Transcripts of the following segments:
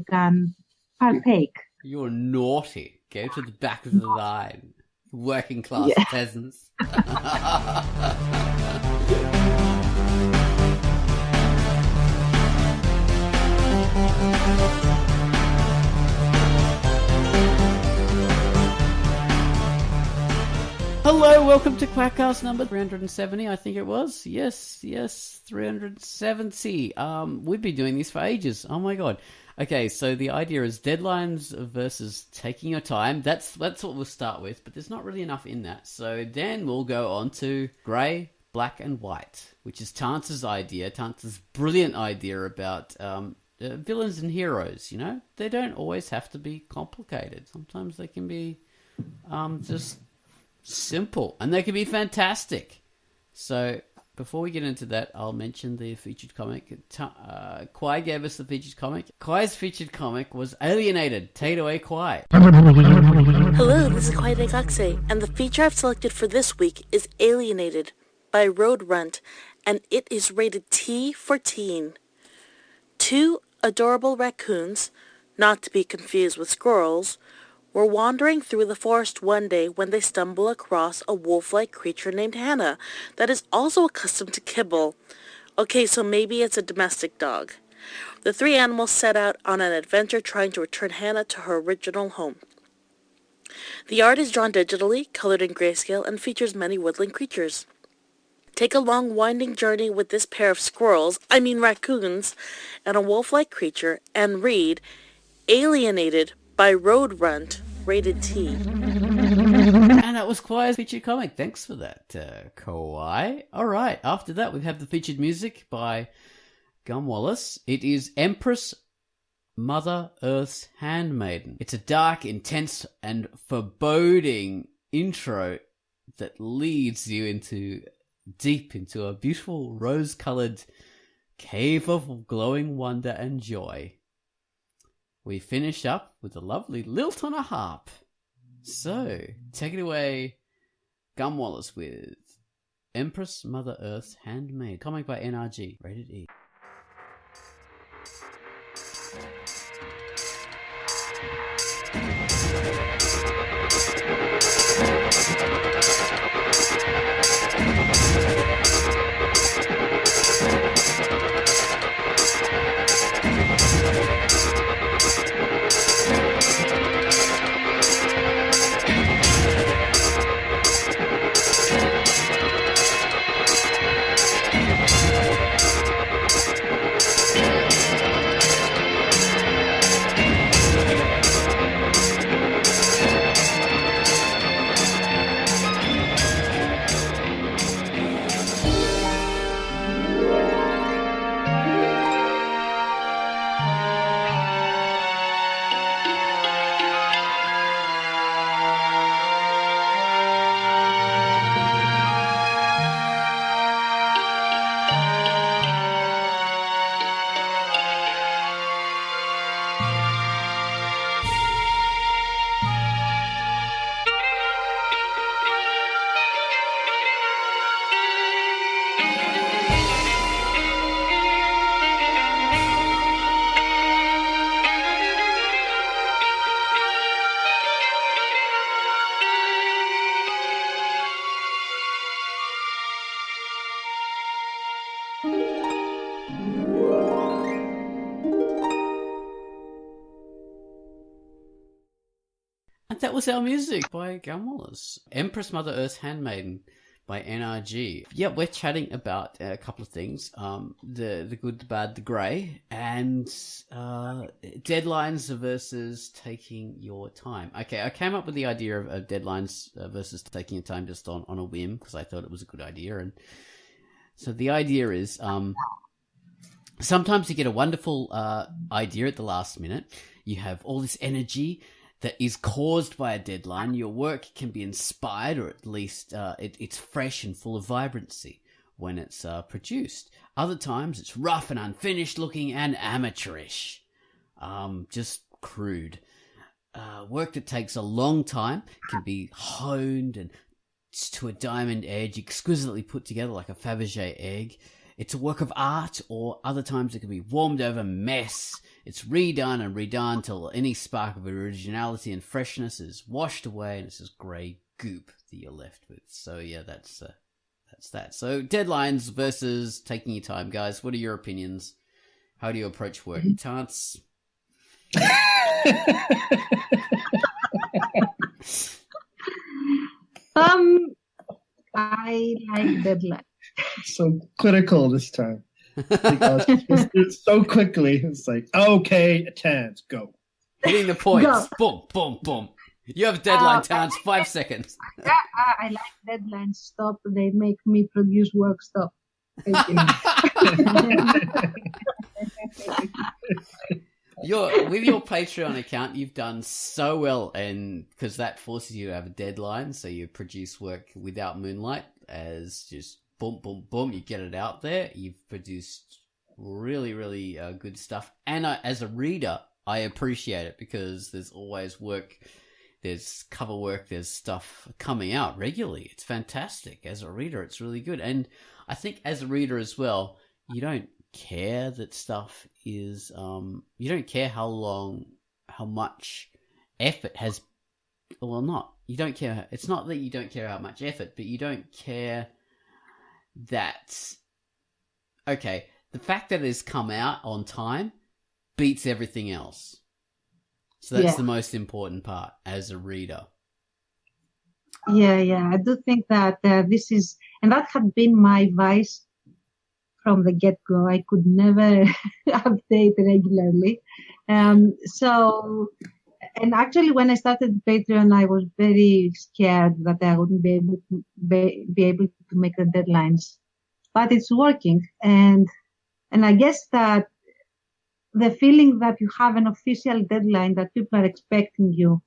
can partake. You're naughty. Go to the back of the line. Working class Yeah. peasants. Hello, welcome to Quackcast number 370, I think it was. Yes, 370. We've been doing this for ages. Oh my god. Okay, so the idea is deadlines versus taking your time. That's what we'll start with, but there's not really enough in that. So then we'll go on to grey, black and white, which is Tanta's idea. Tanta's brilliant idea about villains and heroes, you know? They don't always have to be complicated. Sometimes they can be just simple, and they can be fantastic. So before we get into that, I'll mention the featured comic. Quai gave us the featured comic. Quai's featured comic was Alienated. Take it away, Quai. Hello, this is Quai Degaxe, and the feature I've selected for this week is Alienated by Road Runt, and it is rated T for teen. Two adorable raccoons, not to be confused with squirrels, were wandering through the forest one day when they stumble across a wolf-like creature named Hannah that is also accustomed to kibble. Okay, so maybe it's a domestic dog. The three animals set out on an adventure trying to return Hannah to her original home. The art is drawn digitally, colored in grayscale, and features many woodland creatures. Take a long winding journey with this pair of raccoons, and a wolf-like creature, and read Alienated by Road Runt, rated T. And that was Quai's featured comic. Thanks for that, Quai. Alright, after that we have the featured music by Gum Wallace. It is Empress Mother Earth's Handmaiden. It's a dark, intense, and foreboding intro that leads you deep into a beautiful rose-coloured cave of glowing wonder and joy. We finish up with a lovely lilt on a harp. So, take it away, Gum Wallace with Empress Mother Earth's Handmaid. Comic by NRG, rated E. And that was our music by Gum Wallace. Empress Mother Earth's Handmaiden by NRG. Yeah, we're chatting about a couple of things. The good, the bad, the grey, and deadlines versus taking your time. Okay, I came up with the idea of deadlines versus taking your time just on a whim because I thought it was a good idea. And so the idea is sometimes you get a wonderful idea at the last minute. You have all this energy that is caused by a deadline. Your work can be inspired, or at least it's fresh and full of vibrancy when it's produced. Other times it's rough and unfinished looking and amateurish, just crude. Work that takes a long time can be honed and to a diamond edge, exquisitely put together like a Fabergé egg. it's a work of art, or other times it can be warmed over mess. It's redone and redone till any spark of originality and freshness is washed away, and it's this grey goop that you're left with. So yeah, that's that. So deadlines versus taking your time, guys. What are your opinions? How do you approach work? Tance? I like deadlines. So critical this time. Because it's so quickly. It's like, okay, Tans, go. Hitting the points. Go. Boom, boom, boom. You have a deadline, Tance. 5 seconds. I like deadlines. Stop. They make me produce work. Stop. Thank you. With your Patreon account, you've done so well, and because that forces you to have a deadline, so you produce work without moonlight as just boom, boom, boom. You get it out there. You've produced really, really good stuff, and as a reader, I appreciate it because there's always work. There's cover work. There's stuff coming out regularly. It's fantastic. As a reader, it's really good, and I think as a reader as well, you don't care that stuff is you don't care how much effort has, well, not you don't care, it's not that you don't care how much effort, but you don't care that, okay, the fact that it's come out on time beats everything else. So that's the most important part as a reader. Yeah, I do think that this is, and that had been my vice from the get-go. I could never update regularly. So, and actually when I started Patreon, I was very scared that I wouldn't be able to make the deadlines, but it's working. And I guess that the feeling that you have an official deadline that people are expecting you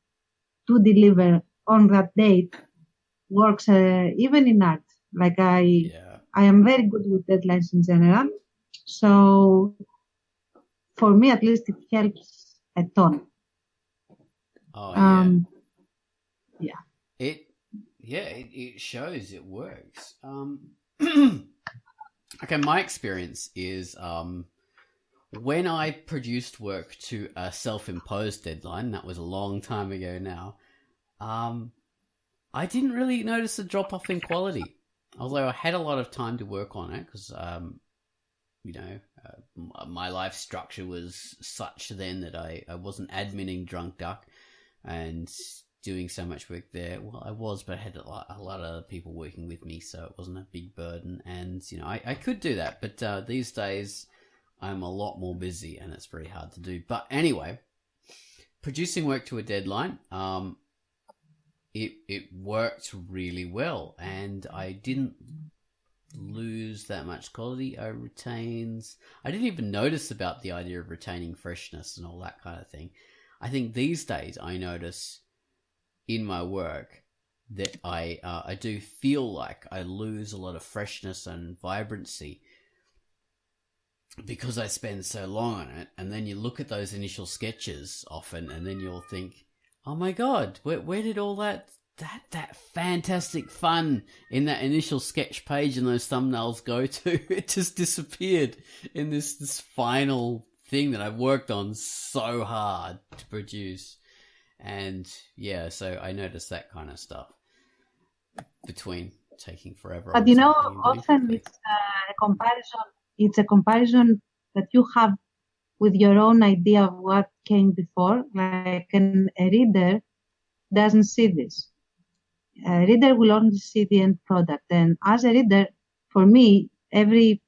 to deliver on that date works even in art. Like I am very good with deadlines in general. So for me, at least, it helps a ton. Oh, yeah. It shows it works. Okay, my experience is when I produced work to a self-imposed deadline, that was a long time ago now, I didn't really notice a drop-off in quality. Although I had a lot of time to work on it because, my life structure was such then that I wasn't adminning Drunk Duck and doing so much work there. Well, I was, but I had a lot of people working with me, so it wasn't a big burden. And, I could do that, but these days I'm a lot more busy and it's very hard to do. But anyway, producing work to a deadline, it worked really well, and I didn't lose that much quality. I didn't even notice about the idea of retaining freshness and all that kind of thing. I think these days I notice in my work that I do feel like I lose a lot of freshness and vibrancy because I spend so long on it. And then you look at those initial sketches often, and then you'll think, oh my God, where did all that fantastic fun in that initial sketch page and those thumbnails go to? It just disappeared in this final thing that I've worked on so hard to produce. And yeah, so I noticed that kind of stuff between taking forever. But often it's a comparison. It's a comparison that you have with your own idea of what came before. Like a reader doesn't see this. A reader will only see the end product. And as a reader, for me, every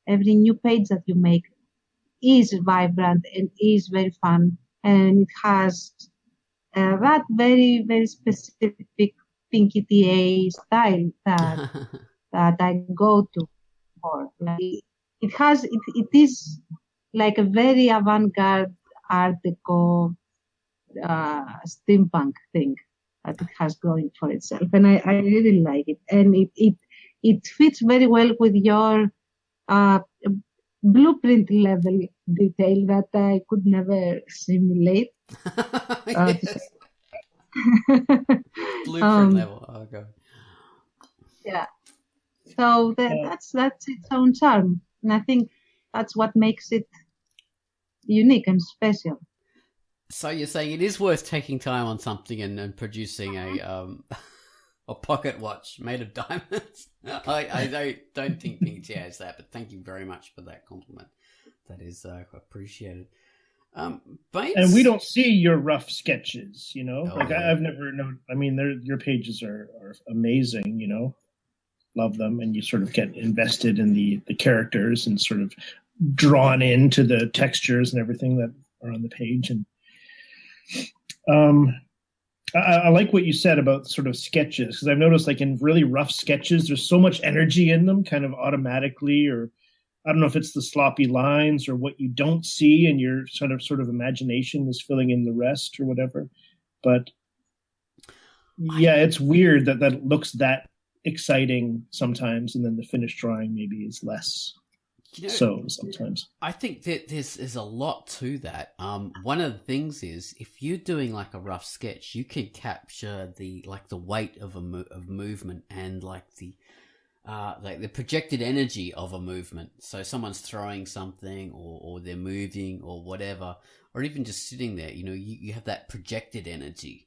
new page that you make is vibrant and is very fun, and it has that very, very specific Pinky TA style that I go to for. Like, it is like a very avant-garde Art Deco steampunk thing that it has going for itself, and I really like it, and it fits very well with your blueprint level detail that I could never simulate. Blueprint level. Oh god. Yeah. So that's its own charm, and I think that's what makes it unique and special. So you're saying it is worth taking time on something and producing a pocket watch made of diamonds? I don't think Ping has that, but thank you very much for that compliment. That is appreciated. Bates? And we don't see your rough sketches, you know. Oh, like yeah. I've never known. I mean, your pages are amazing, you know. Love them, and you sort of get invested in the characters and sort of drawn into the textures and everything that are on the page. And I like what you said about sort of sketches, because I've noticed like in really rough sketches, there's so much energy in them kind of automatically, or I don't know if it's the sloppy lines or what you don't see and your sort of imagination is filling in the rest or whatever. But yeah, it's weird that looks that exciting sometimes, and then the finished drawing maybe is less. So sometimes I think that there's a lot to that. One of the things is if you're doing like a rough sketch, you can capture the weight of of movement and like the projected energy of a movement. So someone's throwing something or they're moving or whatever, or even just sitting there. You know, you have that projected energy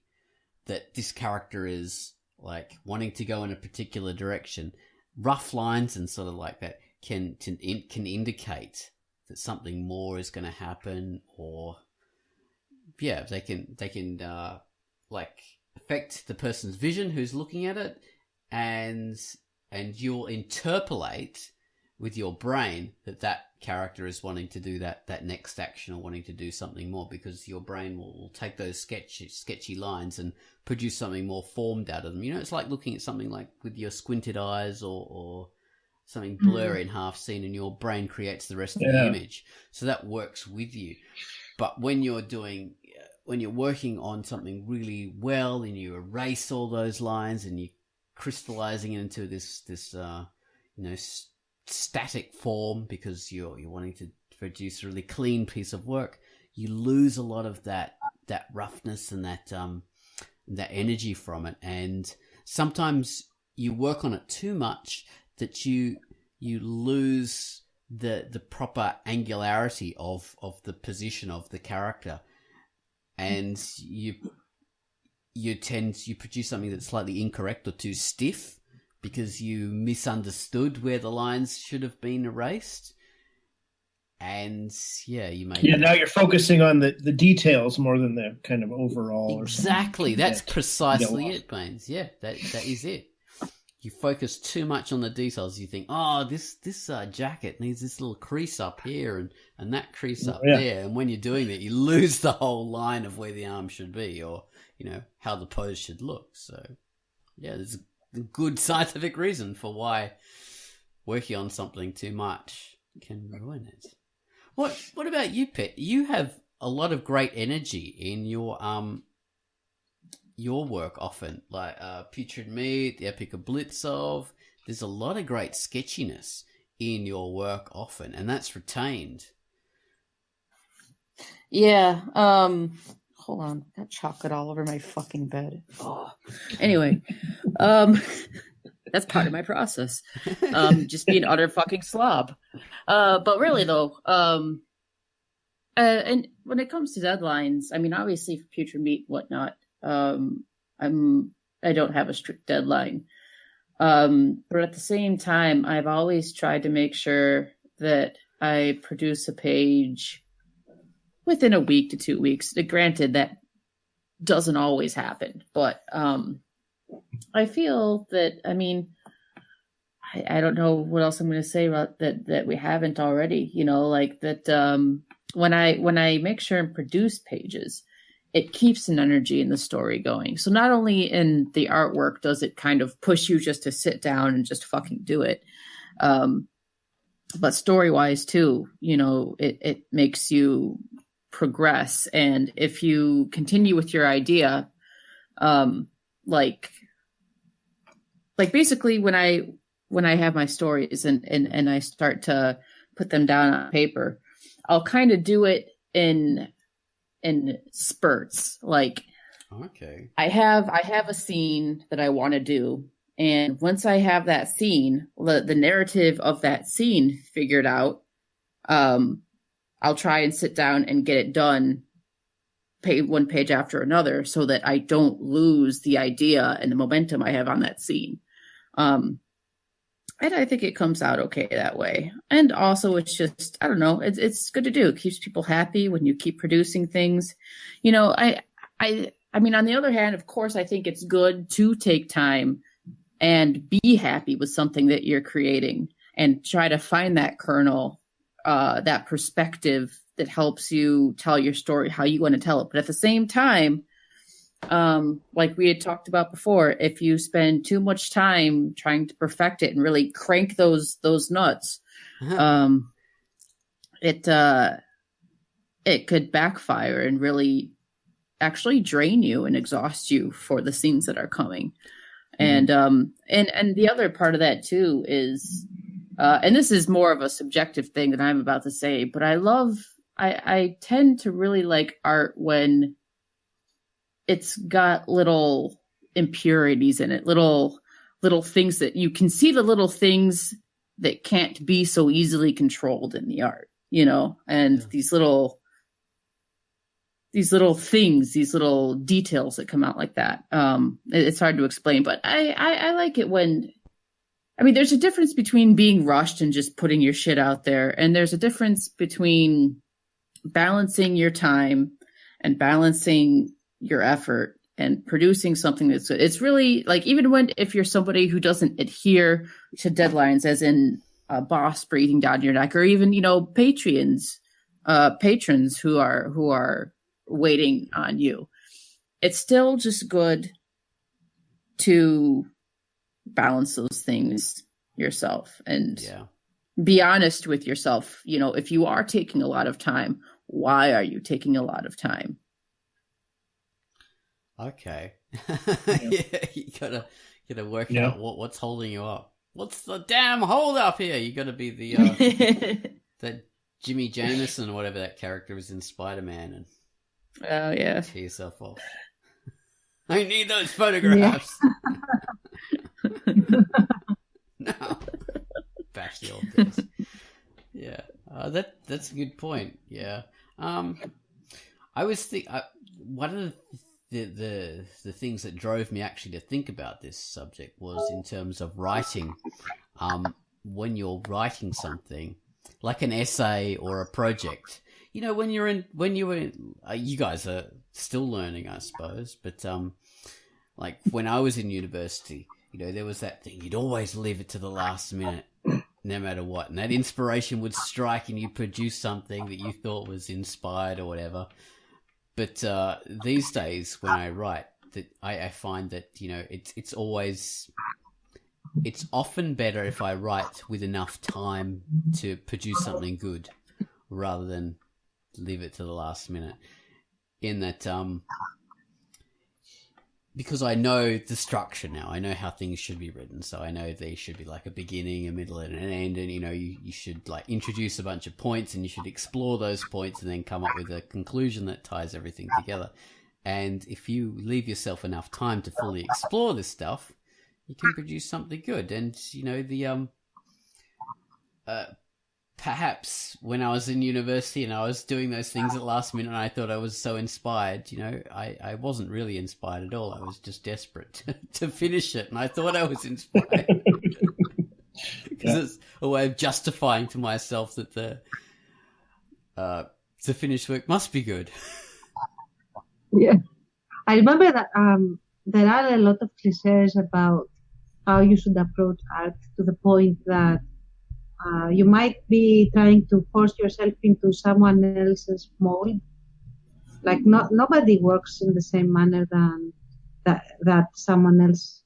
that this character is like wanting to go in a particular direction. Rough lines and sort of like that can indicate that something more is going to happen, or they can like affect the person's vision who's looking at it, and you'll interpolate with your brain that character is wanting to do that next action or wanting to do something more, because your brain will take those sketchy lines and produce something more formed out of them. You know, it's like looking at something like with your squinted eyes or something blurry and half seen, and your brain creates the rest of the image. So that works with you. But when you're working on something really well and you erase all those lines and you're crystallizing it into this static form because you're wanting to produce a really clean piece of work, you lose a lot of that roughness and that energy from it. And sometimes you work on it too much that you lose the proper angularity of the position of the character, and you produce something that's slightly incorrect or too stiff because you misunderstood where the lines should have been erased. And now you're focusing on the details more than the kind of overall. Exactly, that's precisely it, Baines. Yeah, that is it. You focus too much on the details. You think, oh, this jacket needs this little crease up here and that crease up there. And when you're doing that, you lose the whole line of where the arm should be, or how the pose should look. So, there's a good scientific reason for why working on something too much can ruin it. What about you, Pet? You have a lot of great energy in your work often, like Putrid Meat, The Epic of Blitzov. There's a lot of great sketchiness in your work often, and that's retained. Yeah. Hold on. I got chocolate all over my fucking bed. Oh. Anyway, that's part of my process. Just being utter fucking slob. But really though, and when it comes to deadlines, I mean, obviously for Putrid Meat, whatnot, I don't have a strict deadline. But at the same time, I've always tried to make sure that I produce a page within a week to 2 weeks. Granted, that doesn't always happen, but I feel that, I mean, I don't know what else I'm going to say about that we haven't already, like that when I make sure and produce pages, it keeps an energy in the story going. So not only in the artwork does it kind of push you just to sit down and just fucking do it, but story-wise too, it makes you progress. And if you continue with your idea, like basically when I have my stories and I start to put them down on paper, I'll kind of do it in spurts. Like, okay, I have a scene that I want to do, And once I have that scene, the narrative of that scene figured out, I'll try and sit down and get it done one page after another so that I don't lose the idea and the momentum I have on that scene. And I think it comes out okay that way. And also it's just, I don't know, it's good to do. It keeps people happy when you keep producing things. You know, I mean, on the other hand, of course, I think it's good to take time and be happy with something that you're creating and try to find that kernel, that perspective that helps you tell your story, how you want to tell it. But at the same time, like we had talked about before, if you spend too much time trying to perfect it and really crank those nuts, it could backfire and really actually drain you and exhaust you for the scenes that are coming. And the other part of that too is, and this is more of a subjective thing that I'm about to say, but I tend to really like art when it's got little impurities in it, little things that you can see, the little things that can't be so easily controlled in the art, you know, and these little things, these little details that come out like that. It's hard to explain, but I like it when, I mean, there's a difference between being rushed and just putting your shit out there. And there's a difference between balancing your time and balancing your effort and producing something that's good. It's really like, even if you're somebody who doesn't adhere to deadlines, as in a boss breathing down your neck, or even, you know, patrons who are waiting on you, it's still just good to balance those things yourself and be honest with yourself. You know, if you are taking a lot of time, why are you taking a lot of time? Okay. Yeah, you gotta work out what's holding you up. What's the damn hold up here? You gotta be the that Jimmy Jameson or whatever that character is in Spider-Man, and tear yourself off. I need those photographs. No. Bash the old things. Yeah. That's a good point. Yeah. I was one of the things that drove me actually to think about this subject was in terms of writing. When you're writing something like an essay or a project, you know, you guys are still learning, I suppose, but like when I was in university, you know, there was that thing, you'd always leave it to the last minute, no matter what, and that inspiration would strike and you produce something that you thought was inspired or whatever. But these days when I write, that I find that, you know, it's often better if I write with enough time to produce something good rather than leave it to the last minute. In that, because I know the structure now, I know how things should be written, so I know they should be like a beginning, a middle, and an end, and, you know, you should like introduce a bunch of points, and you should explore those points, and then come up with a conclusion that ties everything together. And if you leave yourself enough time to fully explore this stuff, you can produce something good. And, you know, the perhaps when I was in university and I was doing those things at the last minute and I thought I was so inspired, you know, I wasn't really inspired at all. I was just desperate to finish it, and I thought I was inspired. Because it's a way of justifying to myself that the finished work must be good. Yeah. I remember that there are a lot of cliches about how you should approach art, to the point that you might be trying to force yourself into someone else's mold. Like nobody works in the same manner than that someone else,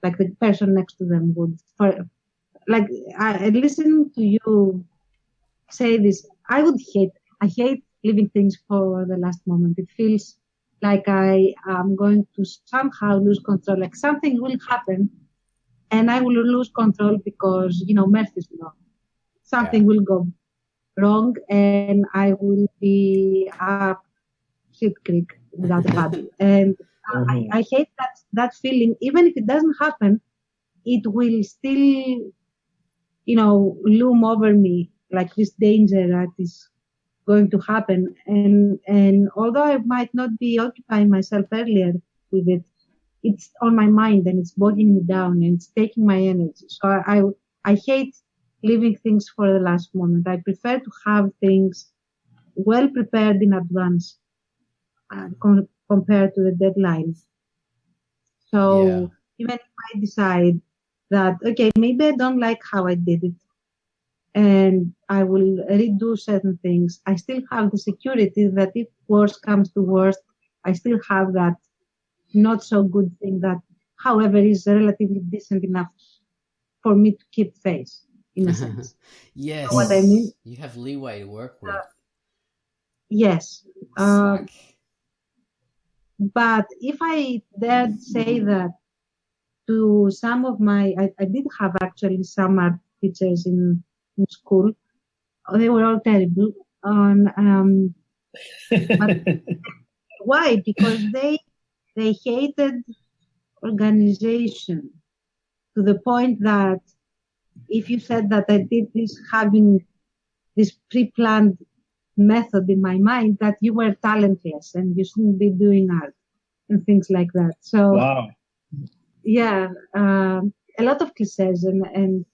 like the person next to them would. I listen to you say this. I hate leaving things for the last moment. It feels like I am going to somehow lose control. Like something will happen, and I will lose control because, you know, Murphy's Law. Something will go wrong, and I will be up shit creek without a paddle. And I hate that feeling, even if it doesn't happen. it will still, loom over me like this danger that is going to happen. And although I might not be occupying myself earlier with it, it's on my mind and it's bogging me down and it's taking my energy. So I hate leaving things for the last moment. I prefer to have things well prepared in advance compared to the deadline. So even if I decide that, okay, maybe I don't like how I did it and I will redo certain things, I still have the security that if worst comes to worst, I still have that not so good thing that, however, is relatively decent enough for me to keep face, in a sense. Yes. You know what I mean? You have leeway to work with. Yes. But if I dared say that to some of I did have actually some art teachers in school. They were all terrible. But why? Because they hated organization to the point that if you said that I did this having this pre-planned method in my mind, that you were talentless and you shouldn't be doing art and things like that. So, wow. Yeah, a lot of cliches and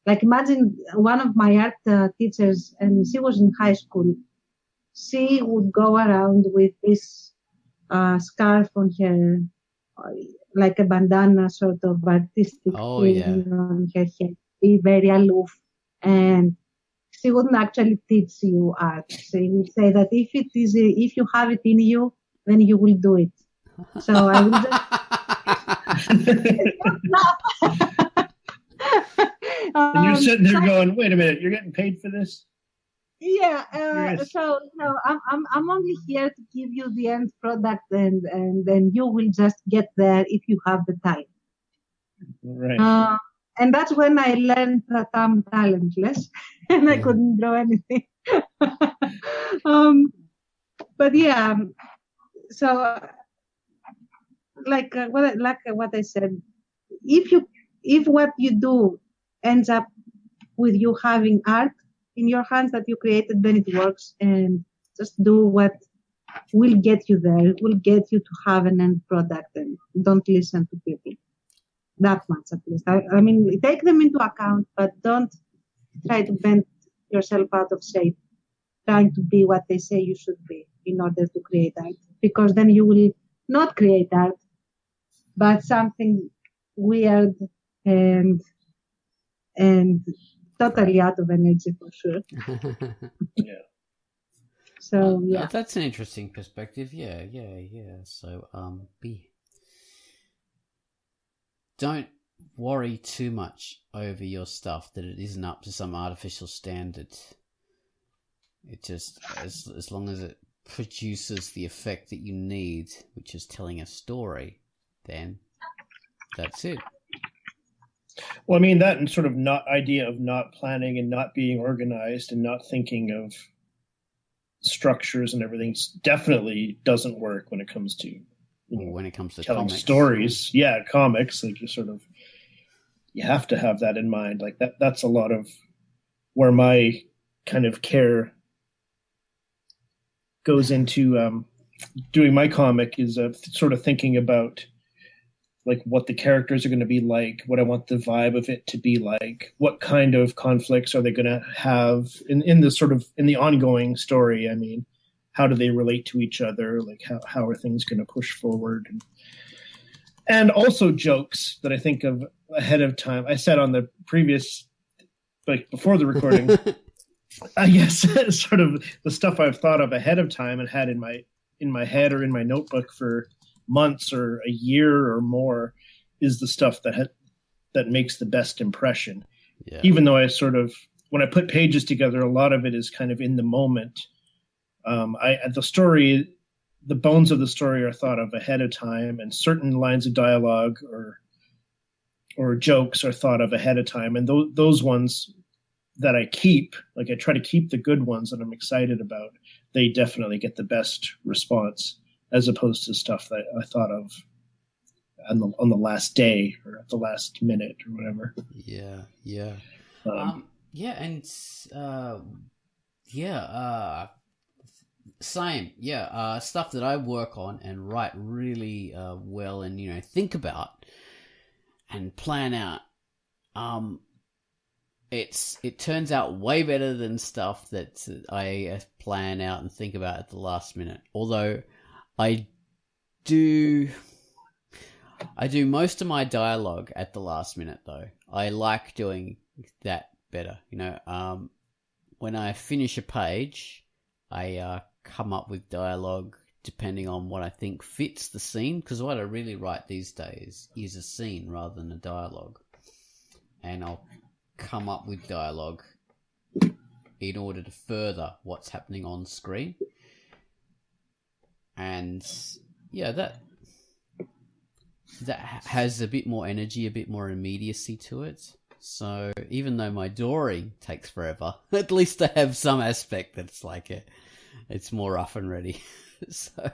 like imagine one of my art teachers, and she was in high school. She would go around with this scarf on her, like a bandana sort of artistic thing on her head, be very aloof, and she wouldn't actually teach you art. She would say that if you have it in you, then you will do it. So I would just and you're sitting there going, "Wait a minute, you're getting paid for this?" Yeah. So I'm only here to give you the end product, and then you will just get there if you have the time. Right. And that's when I learned that I'm talentless and I couldn't draw anything. But yeah, so like what I said, if what you do ends up with you having art in your hands that you created, then it works, and just do what will get you there. It will get you to have an end product, and don't listen to people. That much at least. I mean, take them into account, but don't try to bend yourself out of shape trying to be what they say you should be in order to create art, because then you will not create art, but something weird and totally out of energy for sure. Yeah. So yeah, that's an interesting perspective. Yeah. So don't worry too much over your stuff that it isn't up to some artificial standard. It just as long as it produces the effect that you need, which is telling a story, then that's it. Well, I mean, that and sort of idea of not planning and not being organized and not thinking of structures and everything definitely doesn't work when it comes to when it comes to telling comics. stories. Yeah, comics, like you have to have that in mind. Like that's a lot of where my kind of care goes into doing my comic is sort of thinking about like what the characters are going to be like, what I want the vibe of it to be like, what kind of conflicts are they going to have in the sort of in the ongoing story. I mean, how do they relate to each other? Like how are things going to push forward? And also jokes that I think of ahead of time. I said on the previous, like before the recording, I guess sort of the stuff I've thought of ahead of time and had in my head or in my notebook for months or a year or more is the stuff that makes the best impression. Yeah. Even though I sort of, when I put pages together, a lot of it is kind of in the moment. The bones of the story are thought of ahead of time, and certain lines of dialogue or jokes are thought of ahead of time. And those ones that I keep, like I try to keep the good ones that I'm excited about, they definitely get the best response, as opposed to stuff that I thought of on the last day or at the last minute or whatever. Yeah, yeah. Same. Yeah, stuff that I work on and write really well and, you know, think about and plan out. It turns out way better than stuff that I plan out and think about at the last minute. Although I do most of my dialogue at the last minute, though. I like doing that better. You know, when I finish a page, I come up with dialogue depending on what I think fits the scene. Because what I really write these days is a scene rather than a dialogue. And I'll come up with dialogue in order to further what's happening on screen. And yeah, that has a bit more energy, a bit more immediacy to it. So even though my drawing takes forever, at least I have some aspect that's like it's more rough and ready. So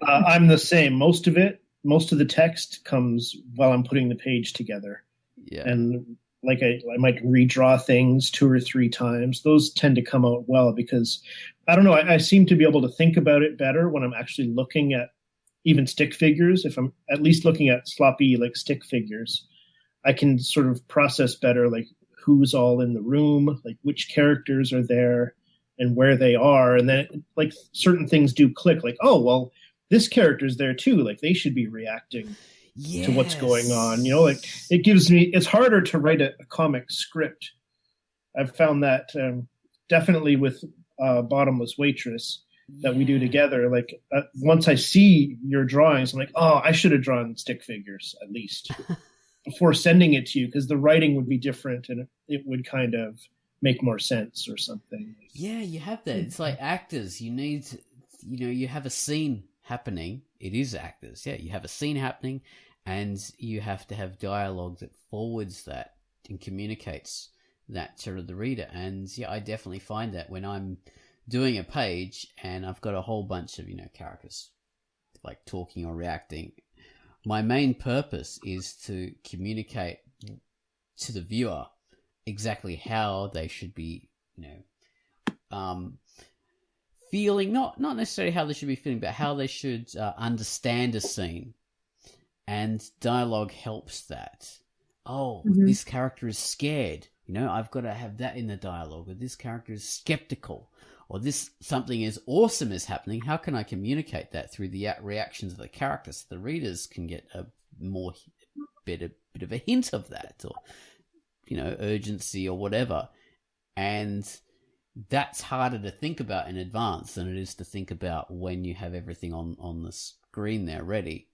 I'm the same. Most of the text comes while I'm putting the page together. Yeah. And like I might redraw things 2 or 3 times. Those tend to come out well because I don't know. I seem to be able to think about it better when I'm actually looking at even stick figures. If I'm at least looking at sloppy like stick figures, I can sort of process better like who's all in the room, like which characters are there and where they are. And then like certain things do click, like, oh, well, this character's there too. Like they should be reacting to what's going on. You know, like it's harder to write a comic script. I've found that definitely with Bottomless Waitress that we do together. Like once I see your drawings, I'm like, oh, I should have drawn stick figures at least before sending it to you, because the writing would be different and it would kind of make more sense or something. Yeah, you have that. It's like actors. You need, you have a scene happening. It is actors. Yeah, you have a scene happening and you have to have dialogue that forwards that and communicates that to the reader. And yeah, I definitely find that when I'm doing a page and I've got a whole bunch of, characters like talking or reacting, my main purpose is to communicate to the viewer exactly how they should be, feeling, not necessarily how they should be feeling, but how they should understand a scene. And dialogue helps that. Oh, this character is scared. I've got to have that in the dialogue. Or this character is skeptical. Or this something is awesome is happening. How can I communicate that through the reactions of the characters so the readers can get a more bit of a hint of that, or urgency or whatever. And that's harder to think about in advance than it is to think about when you have everything on the screen there ready.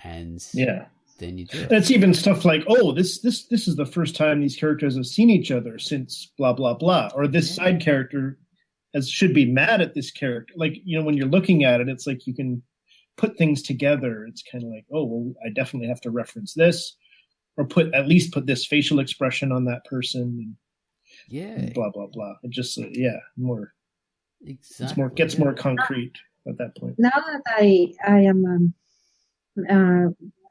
And yeah, then you do it. It's even stuff like, oh, this is the first time these characters have seen each other since blah blah blah, or this side character should be mad at this character. Like, when you're looking at it, it's like you can put things together. It's kind of like, oh, well, I definitely have to reference this, or at least put this facial expression on that person. And blah blah blah. It just more. Exactly. Gets more concrete at that point. Now that I am.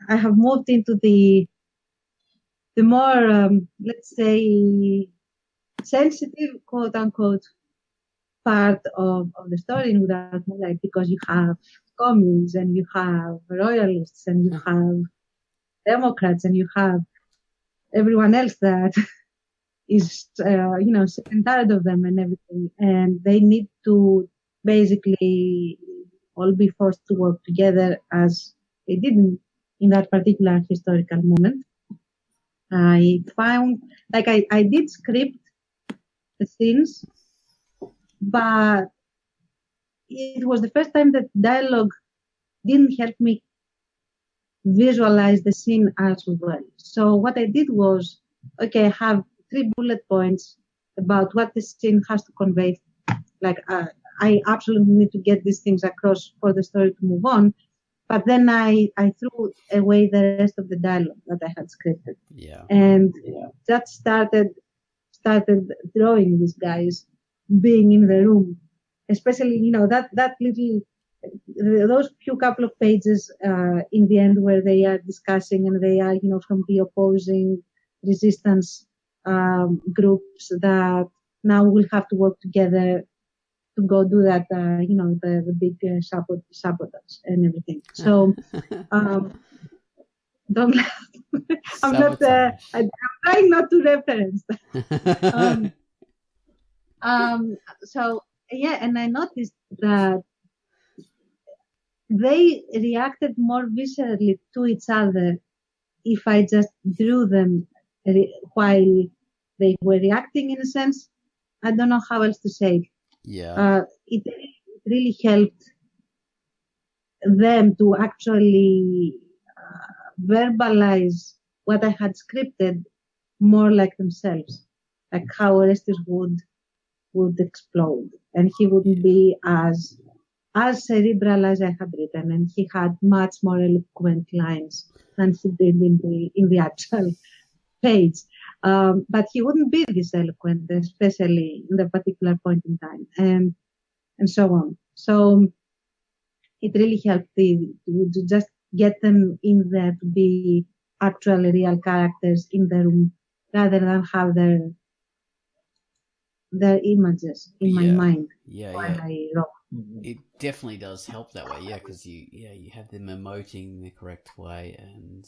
I have moved into the more, let's say, sensitive, quote unquote, part of the story in Without Moonlight, because you have communes and you have royalists and you have Democrats and you have everyone else that is, sick and tired of them and everything. And they need to basically all be forced to work together as they didn't in that particular historical moment. I found, like, I did script the scenes, but it was the first time that dialogue didn't help me visualize the scene as well. So what I did was, okay, I have 3 bullet points about what the scene has to convey. Like, I absolutely need to get these things across for the story to move on. But then I threw away the rest of the dialogue that I had scripted. Yeah. And that started drawing these guys being in the room. Especially, that little those few couple of pages in the end where they are discussing and they are, from the opposing resistance groups that now will have to work together to go do that, the big sabotage and everything. So, don't laugh. I'm trying not to reference that. So, yeah, and I noticed that they reacted more viscerally to each other if I just drew them while they were reacting, in a sense. I don't know how else to say it. Yeah. It really helped them to actually verbalize what I had scripted more like themselves, like how Orestes would explode, and he wouldn't be as cerebral as I had written, and he had much more eloquent lines than he did in the actual page. But he wouldn't be this eloquent, especially in the particular point in time, and so on. So it really helped to just get them in there to be actual real characters in the room, rather than have their images in my mind while I wrote. It definitely does help that way, because you have them emoting the correct way and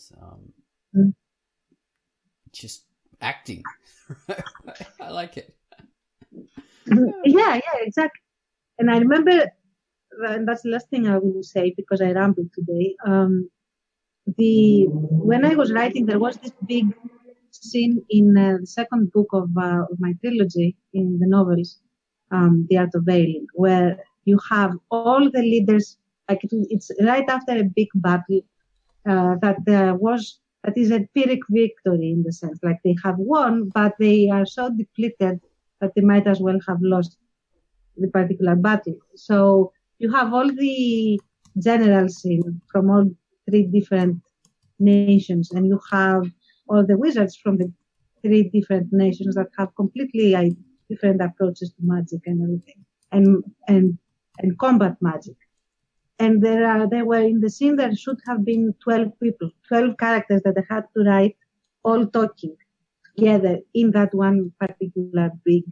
just acting. I like it. Yeah, exactly. And I remember, and that's the last thing I will say because I rambled today. When I was writing, there was this big scene in the second book of my trilogy in the novels, The Art of Veiling, where you have all the leaders. Like it's right after a big battle that is a Pyrrhic victory in the sense, like they have won, but they are so depleted that they might as well have lost the particular battle. So you have all the generals from all three different nations, and you have all the wizards from the three different nations that have completely different approaches to magic and everything, and combat magic. And they were in the scene. There should have been 12 people, 12 characters that I had to write, all talking together in that one particular big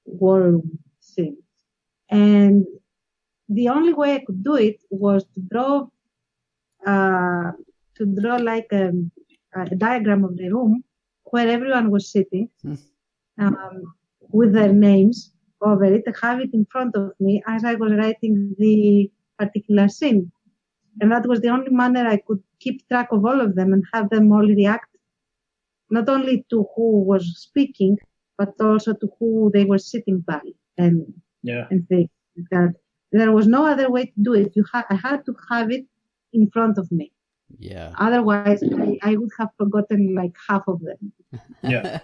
war room scene. And the only way I could do it was to draw like a diagram of the room where everyone was sitting with their names over it, have it in front of me as I was writing the particular scene. And that was the only manner I could keep track of all of them and have them all react, not only to who was speaking, but also to who they were sitting by. And think that there was no other way to do it. I had to have it in front of me. Yeah. Otherwise, I would have forgotten like half of them. Yeah.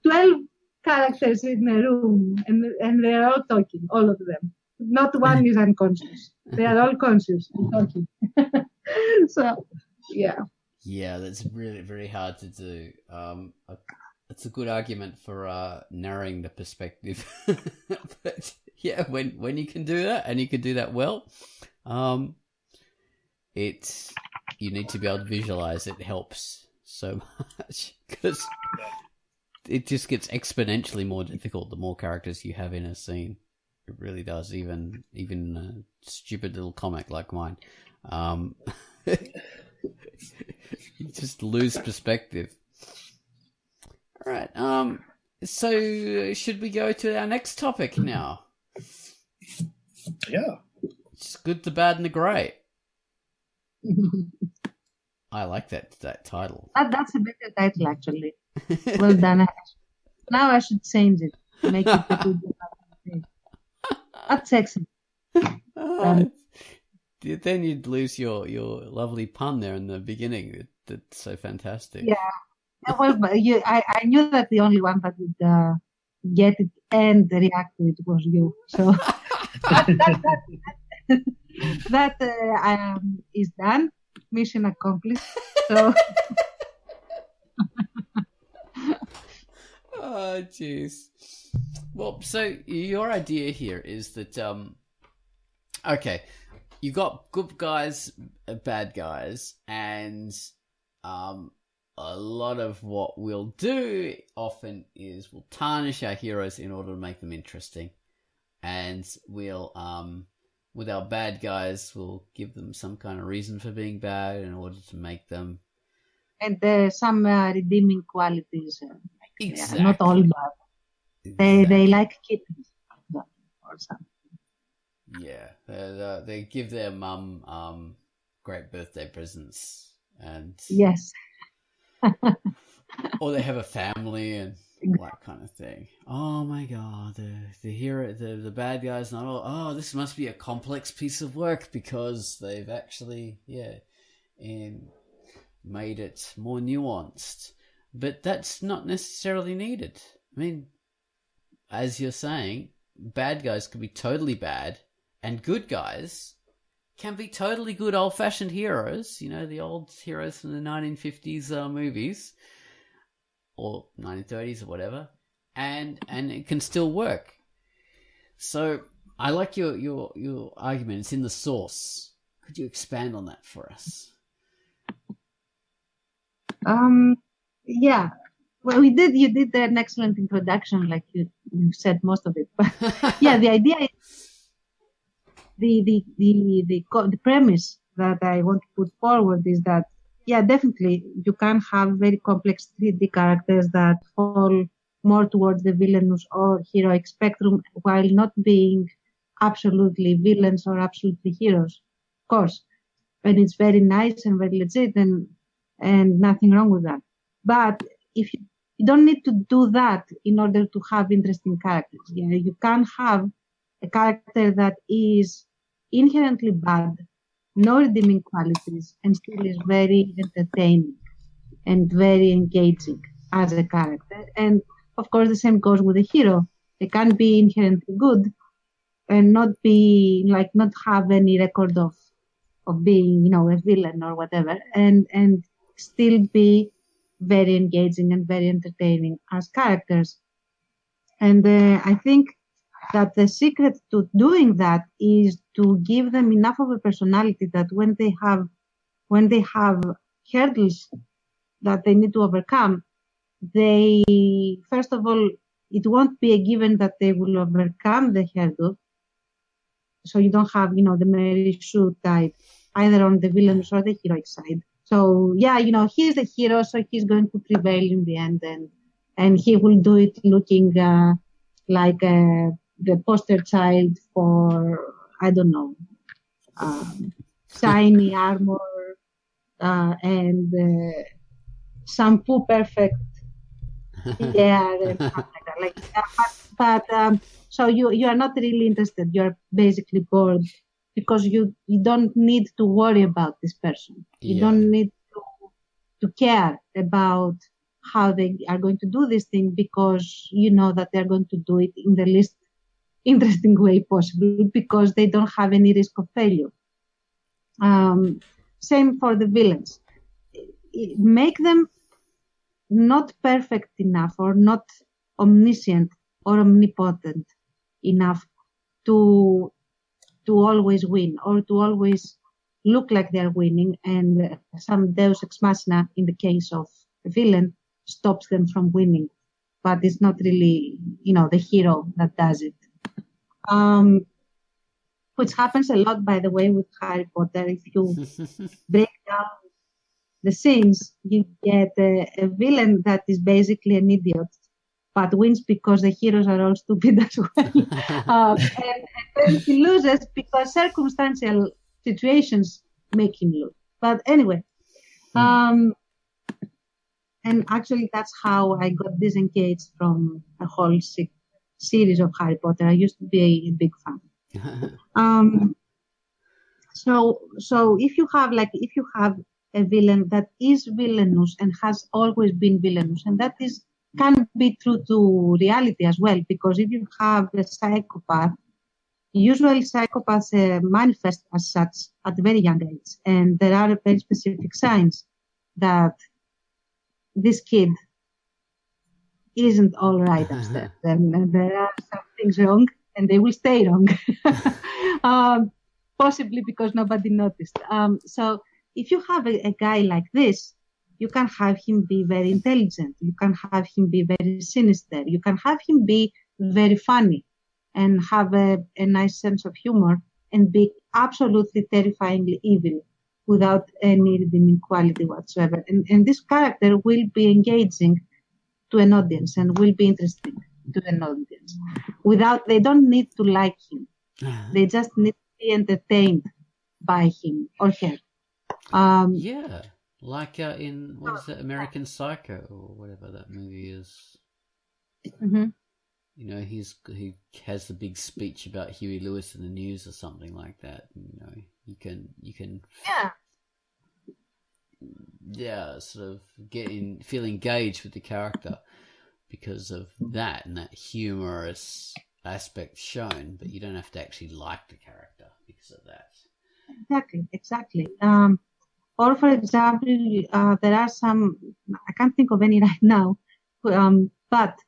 12 characters in a room, and they're all talking, all of them. Not one is unconscious. They are all conscious and talking. So, yeah. Yeah, that's really very hard to do. It's a good argument for narrowing the perspective. But yeah, when you can do that, and you can do that well, you need to be able to visualize. It helps so much because it just gets exponentially more difficult the more characters you have in a scene. It really does, even a stupid little comic like mine. You just lose perspective. All right. So should we go to our next topic now? Yeah. It's good, the bad, and the great. I like that title. That's a better title, actually. Well done. Now I should change it. Make it the good, the bad, and the great. That's excellent. Then you'd lose your lovely pun there in the beginning. That's so fantastic. Yeah. Well, but I knew that the only one that would get it and react to it was you. So that is done. Mission accomplished. So. Oh, jeez. Well, so your idea here is that Okay, you got good guys, bad guys, and a lot of what we'll do often is we'll tarnish our heroes in order to make them interesting, and we'll with our bad guys we'll give them some kind of reason for being bad in order to make them some redeeming qualities. exactly Not all bad. They like kittens or something. Yeah, they give their mum great birthday presents, and Yes. or they have a family and that kind of thing. Oh my god, the hero, the bad guy's not all. Oh, this must be a complex piece of work because they've actually made it more nuanced. But that's not necessarily needed. I mean, as you're saying, bad guys can be totally bad, and good guys can be totally good old-fashioned heroes. You know, the old heroes from the 1950s movies or 1930s or whatever, and it can still work. So I like your argument. It's in the source. Could you expand on that for us? Yeah. Well, you did an excellent introduction, like you said most of it. But yeah, the idea is the premise that I want to put forward is that, yeah, definitely you can have very complex 3D characters that fall more towards the villainous or heroic spectrum while not being absolutely villains or absolutely heroes, of course. And it's very nice and very legit and nothing wrong with that. But if you don't need to do that in order to have interesting characters. Yeah, you can have a character that is inherently bad, no redeeming qualities, and still is very entertaining and very engaging as a character. And of course, the same goes with a hero. They can be inherently good and not have any record of being, a villain or whatever, and still be very engaging and very entertaining as characters. And I think that the secret to doing that is to give them enough of a personality that when they have hurdles that they need to overcome, they, first of all, it won't be a given that they will overcome the hurdle. So you don't have, the Mary Sue type either on the villainous or the heroic side. So yeah, he's the hero, so he's going to prevail in the end, and he will do it looking like the poster child for, I don't know, shiny armor and shampoo perfect hair and stuff like that. But so you are not really interested. You are basically bored because you don't need to worry about this person. You don't need to care about how they are going to do this thing because you know that they're going to do it in the least interesting way possible because they don't have any risk of failure. Same for the villains. Make them not perfect enough or not omniscient or omnipotent enough to always win or to always look like they're winning, and some deus ex machina in the case of a villain stops them from winning, but it's not really the hero that does it, which happens a lot, by the way, with Harry Potter. If you break down the scenes, you get a villain that is basically an idiot but wins because the heroes are all stupid as well. And then he loses because circumstantial situations make him lose. But anyway, and actually that's how I got disengaged from a whole series of Harry Potter. I used to be a big fan. So if you have a villain that is villainous and has always been villainous, and that can be true to reality as well, because if you have a psychopath, usually psychopaths manifest as such at a very young age, and there are very specific signs that this kid isn't all right upstairs. And there are some things wrong, and they will stay wrong. possibly because nobody noticed. So if you have a guy like this, you can have him be very intelligent. You can have him be very sinister. You can have him be very funny and have a nice sense of humor and be absolutely terrifyingly evil without any redeeming quality whatsoever. And this character will be engaging to an audience and will be interesting to an audience. They don't need to like him. They just need to be entertained by him or her. Yeah, like in, what is it, American Psycho or whatever that movie is. Mm-hmm. You know, he has the big speech about Huey Lewis in the news or something like that. You know, you can sort of feel engaged with the character because of that and that humorous aspect shown, but you don't have to actually like the character because of that. Exactly. Or for example, there are some, I can't think of any right now, but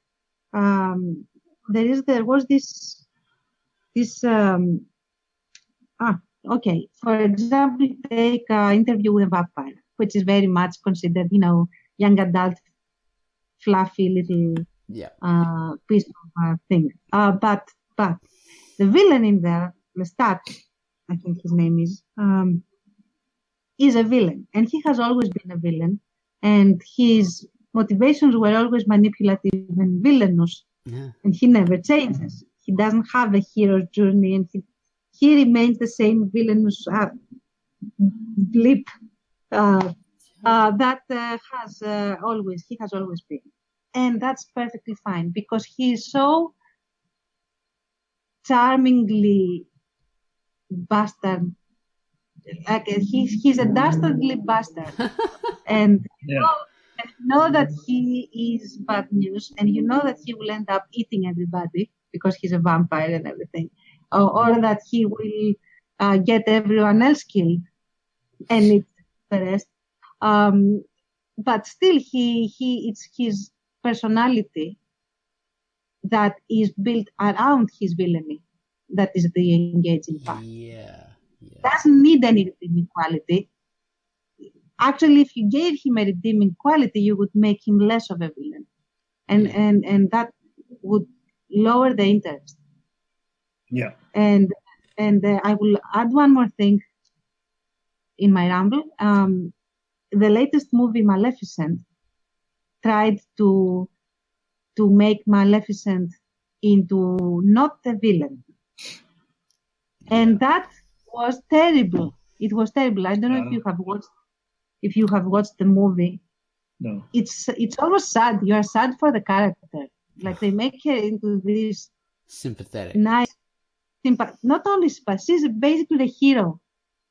there was this okay. For example, take Interview with a Vampire, which is very much considered, young adult, fluffy little piece of thing. But the villain in there, Lestat, I think his name is a villain, and he has always been a villain, and his motivations were always manipulative and villainous, and he never changes. He doesn't have a hero's journey, and he remains the same villainous blip that he has always been, and that's perfectly fine because he is so charmingly bastard. Like he's a dastardly bastard, and you know that he is bad news, and you know that he will end up eating everybody because he's a vampire and everything, or that he will get everyone else killed and eat the rest. But still, it's his personality that is built around his villainy that is the engaging part. Yeah. Doesn't need any redeeming quality. Actually, if you gave him a redeeming quality, you would make him less of a villain, and that would lower the interest. Yeah. And I will add one more thing in my ramble. The latest movie, Maleficent, tried to make Maleficent into not a villain, and that was terrible. It was terrible. I don't know if you have watched the movie. No. It's almost sad. You are sad for the character. Like they make her into this sympathetic, nice, not only sympathetic. She's basically the hero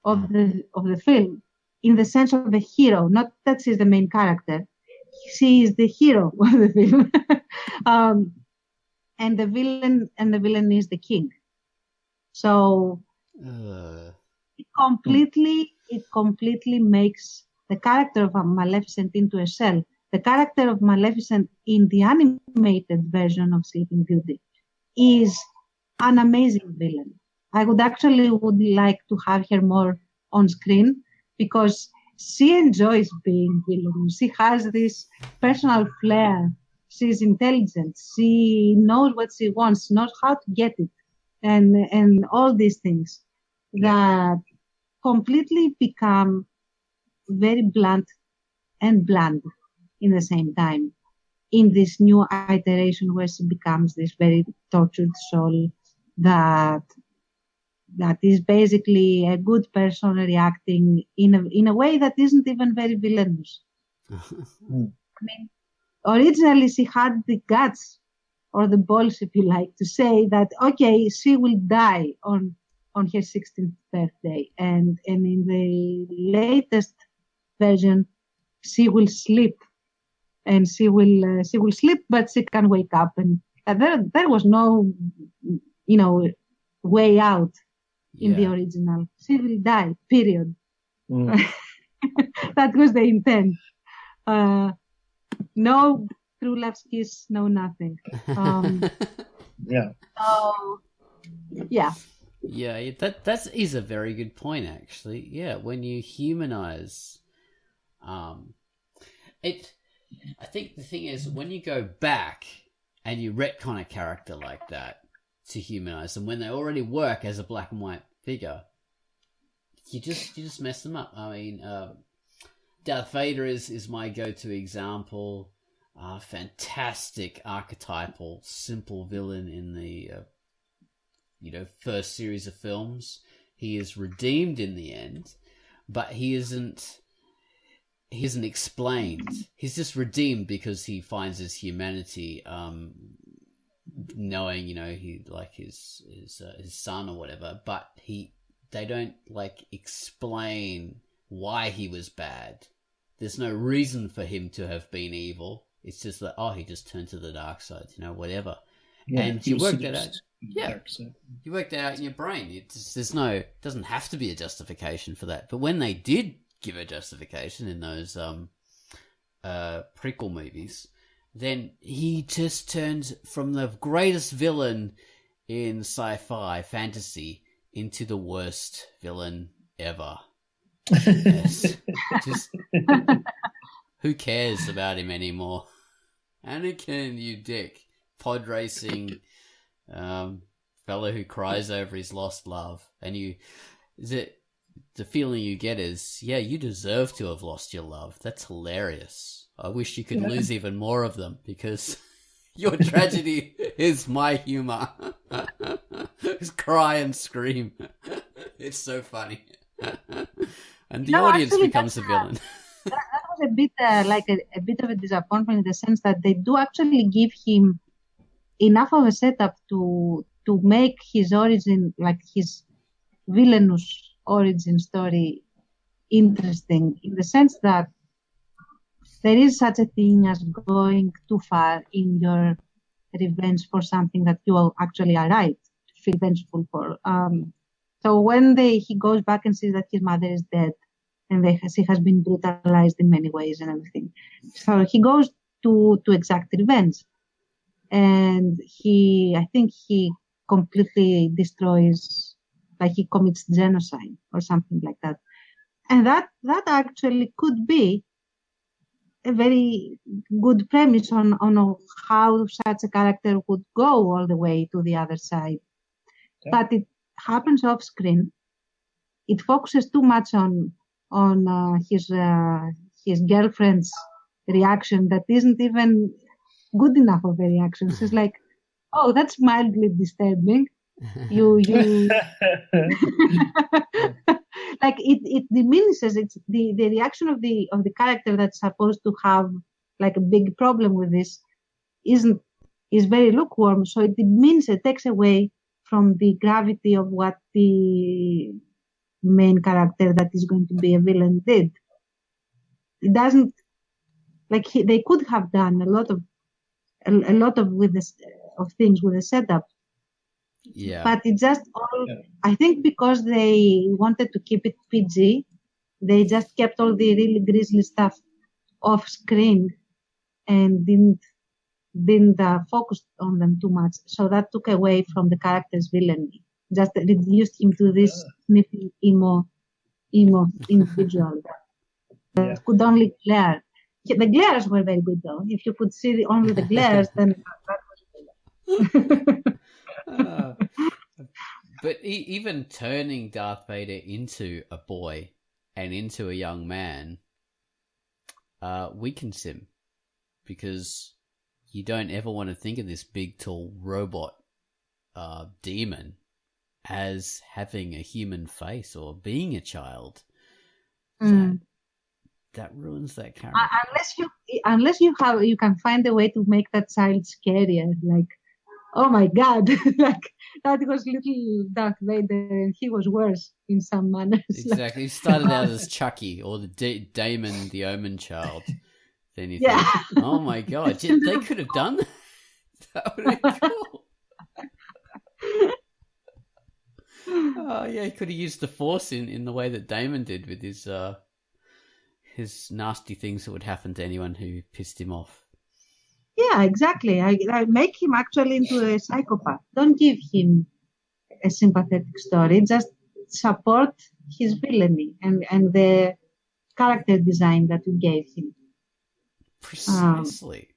of the film, in the sense of the hero. Not that she's the main character. She is the hero of the film, and the villain is the king. So. It completely makes the character of Maleficent into a shell. The character of Maleficent in the animated version of Sleeping Beauty is an amazing villain. I would like to have her more on screen because she enjoys being villain. She has this personal flair. She's intelligent. She knows what she wants, knows how to get it, and all these things that completely become very blunt and bland in the same time in this new iteration where she becomes this very tortured soul that is basically a good person reacting in a way that isn't even very villainous. I mean, originally she had the guts or the balls, if you like, to say that, okay, she will die on her 16th birthday, and in the latest version, she will sleep, and she will sleep, but she can wake up, and there was no, way out in the original. She will die. Period. That was the intent. No true love's kiss, no nothing. Yeah. So, yeah. Yeah, that is a very good point, actually. Yeah, when you humanize, it. I think the thing is when you go back and you retcon a character like that to humanize them when they already work as a black and white figure, you just mess them up. I mean, Darth Vader is my go-to example. Fantastic archetypal, simple villain in the first series of films. He is redeemed in the end, but he isn't explained. He's just redeemed because he finds his humanity, knowing he like his son or whatever. But they don't like explain why he was bad. There's no reason for him to have been evil. It's just that he just turned to the dark side, whatever. Yeah, and you work that out. Yeah, you work that out in your brain. It doesn't have to be a justification for that. But when they did give a justification in those prequel movies, then he just turns from the greatest villain in sci-fi fantasy into the worst villain ever. Yes. Just who cares about him anymore? Anakin, you dick. Pod racing fellow who cries over his lost love. And the feeling you get is, yeah, you deserve to have lost your love. That's hilarious. I wish you could lose even more of them because your tragedy is my humor. Just cry and scream. It's so funny. And the audience actually becomes a villain. That was a bit a bit of a disappointment in the sense that they do actually give him enough of a setup to make his origin, like his villainous origin story, interesting in the sense that there is such a thing as going too far in your revenge for something that you actually are right to feel vengeful for. So when he goes back and sees that his mother is dead and she has been brutalized in many ways and everything, so he goes to exact revenge, and I think he completely destroys, like he commits genocide or something like that, and that actually could be a very good premise on how such a character would go all the way to the other side. Yeah. But it happens off screen. It focuses too much on his girlfriend's reaction that isn't even good enough of a reaction. She's like, "Oh, that's mildly disturbing." You like it diminishes the reaction of the character that's supposed to have like a big problem with this is very lukewarm. So it diminishes, it takes away from the gravity of what the main character that is going to be a villain did. It doesn't, like they could have done a lot of things with the setup. Yeah. But it just all, I think because they wanted to keep it PG, they just kept all the really grisly stuff off screen and didn't focus on them too much. So that took away from the character's villainy. Just reduced him to this sniffing emo individual that could only glare. The glares were very good though. If you could see only the glares, then that was good. But even turning Darth Vader into a boy and into a young man weakens him, because you don't ever want to think of this big, tall robot demon as having a human face or being a child. That ruins that character. Unless you can find a way to make that child scarier, like, oh my God, like that was little Darth Vader and he was worse in some manners. Exactly. He started out as Chucky or the Damon the Omen child. Then you think, oh my God, they could have done that. That would have been cool. Oh yeah, he could have used the Force in the way that Damon did with his nasty things that would happen to anyone who pissed him off. Yeah, exactly. I make him actually into a psychopath. Don't give him a sympathetic story. It just support his villainy and the character design that we gave him. Precisely.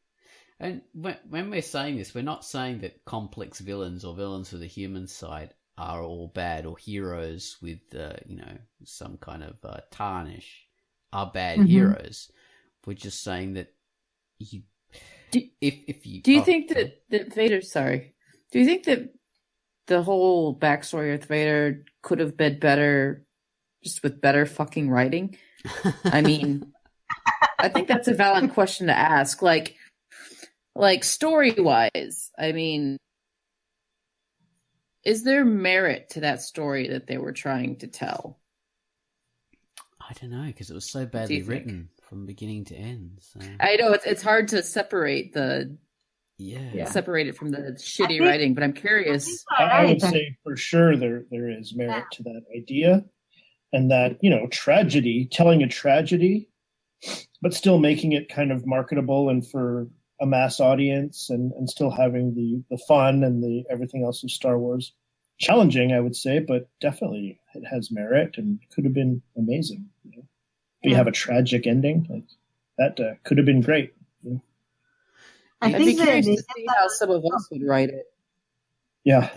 And when we're saying this, we're not saying that complex villains or villains with a human side are all bad, or heroes with, some kind of tarnish are bad heroes. We're just saying that do you think that Vader? Sorry, do you think that the whole backstory of Vader could have been better, just with better fucking writing? I mean, I think that's a valid question to ask. Like story-wise, I mean, is there merit to that story that they were trying to tell? I don't know, because it was so badly written from beginning to end. So. I know it's hard to separate separate it from the shitty writing, but I'm curious. I would say for sure there is merit to that idea, and that, tragedy, telling a tragedy, but still making it kind of marketable and for a mass audience, and still having the fun and the everything else of Star Wars. Challenging, I would say, but definitely it has merit and could have been amazing. If you have a tragic ending, like that could have been great. I'd be curious to see how some of us would write it. Yeah.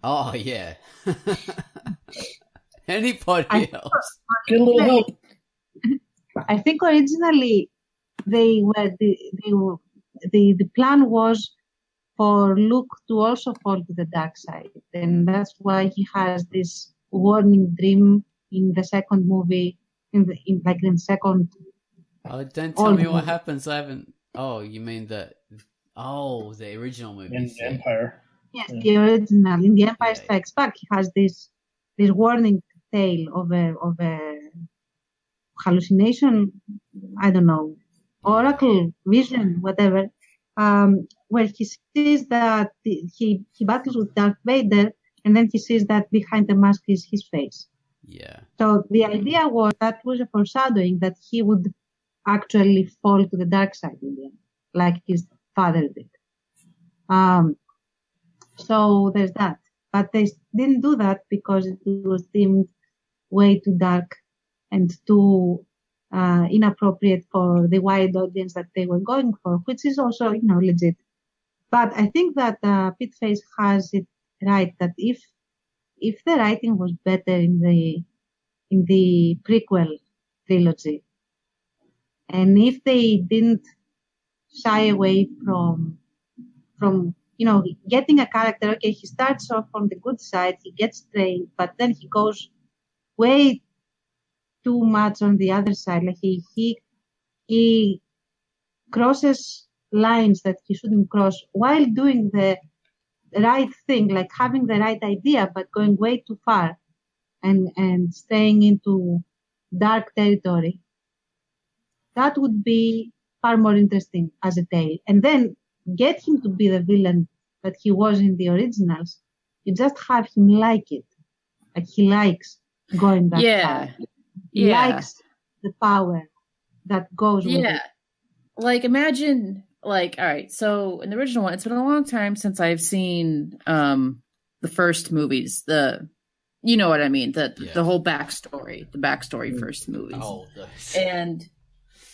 Oh, yeah. Anybody else? Get a little help. I think originally the plan was for Luke to also fall to the dark side, and that's why he has this warning dream in the second movie, in the second. Oh, don't tell me what happens. I haven't. Oh, you mean the original movie in Empire? Yes, the original. In The Empire Strikes Back, he has this warning tale of a hallucination. I don't know, oracle, vision, whatever. Where he sees that he battles with Darth Vader, and then he sees that behind the mask is his face. Yeah. So the idea was that was a foreshadowing that he would actually fall to the dark side in the end, like his father did. So there's that. But they didn't do that because it was deemed way too dark and too inappropriate for the wide audience that they were going for, which is also, legit. But I think that Pete Face has it right that if the writing was better in the prequel trilogy, and if they didn't shy away from getting a character, okay, he starts off on the good side, he gets trained, but then he goes way too much on the other side. Like he crosses lines that he shouldn't cross while doing the right thing, like having the right idea, but going way too far and staying into dark territory. That would be far more interesting as a tale. And then get him to be the villain that he was in the originals. You just have him like it. Like he likes going that far. He likes the power that goes with it. Like imagine, all right, so in the original one, it's been a long time since I've seen the first movies. You know what I mean? The whole backstory, first movies. Oh, those. And